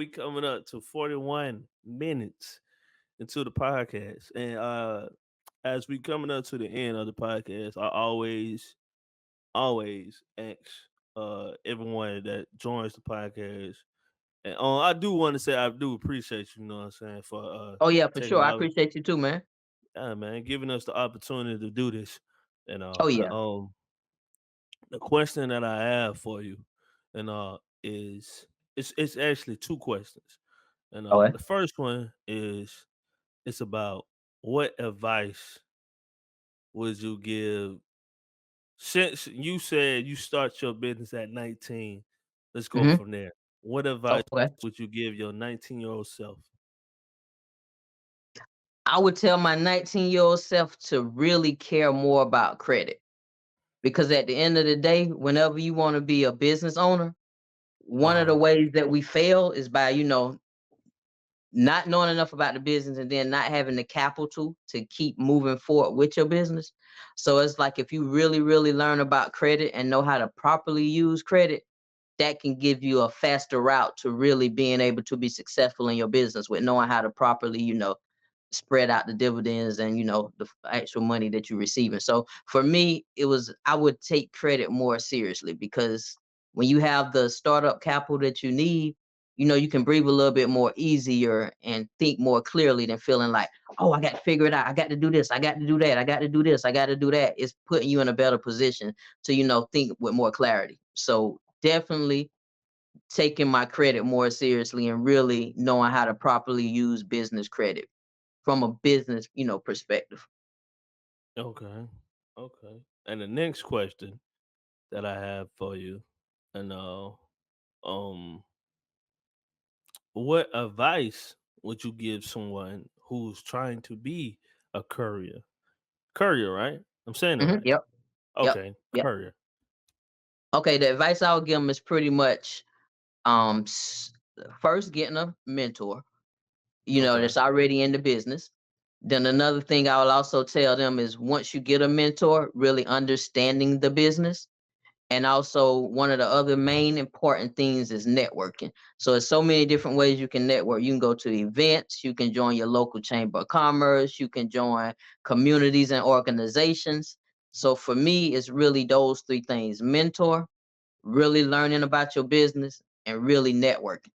we coming up to 41 minutes into the podcast. And as we coming up to the end of the podcast, I always ask everyone that joins the podcast. And I do want to say I do appreciate you, you know what I'm saying, for Oh yeah, for taking sure. the I appreciate you too, man. man, giving us the opportunity to do this. And Oh yeah. the question that I have for you, and is it's actually two questions. And Okay. the first one is it's about what advice would you give since you said you start your business at 19? Let's go Hmm. from there. What advice Okay. would you give your 19-year-old self? I would tell my 19-year-old self to really care more about credit because at the end of the day, whenever you want to be a business owner, one of the Uh-huh. ways that we fail is by, not knowing enough about the business and then not having the capital to keep moving forward with your business. So it's like if you really, really learn about credit and know how to properly use credit, that can give you a faster route to really being able to be successful in your business with knowing how to properly, spread out the dividends and the actual money that you're receiving. So for me, I would take credit more seriously because when you have the startup capital that you need, you can breathe a little bit more easier and think more clearly than feeling like, oh, I got to figure it out. I got to do this. I got to do that. I got to do this. I got to do that. It's putting you in a better position to, think with more clarity. So definitely taking my credit more seriously and really knowing how to properly use business credit from a business, perspective. Okay. Okay. And the next question that I have for you, and um what advice would you give someone who's trying to be a courier? Courier, right? I'm saying it Mhm, right. yep, yep, Okay, yep. courier. Okay, the advice I would give them is pretty much um s- first getting a mentor, Okay. that's already in the business. Then another thing I will also tell them is once you get a mentor, really understanding the business. And also one of the other main important things is networking. So there's so many different ways you can network. You can go to events, you can join your local chamber of commerce, you can join communities and organizations. So for me, it's really those three things: mentor, really learning about your business, and really networking.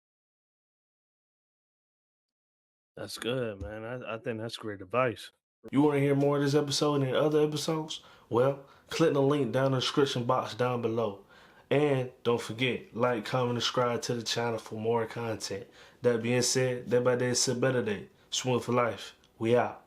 That's good, man. I think that's great advice. You want to hear more of this episode and other episodes? Well, click the link down in the description box down below. And don't forget, like, comment, subscribe to the channel for more content. That being said, day by day, it's a better day. Swim for life. We out.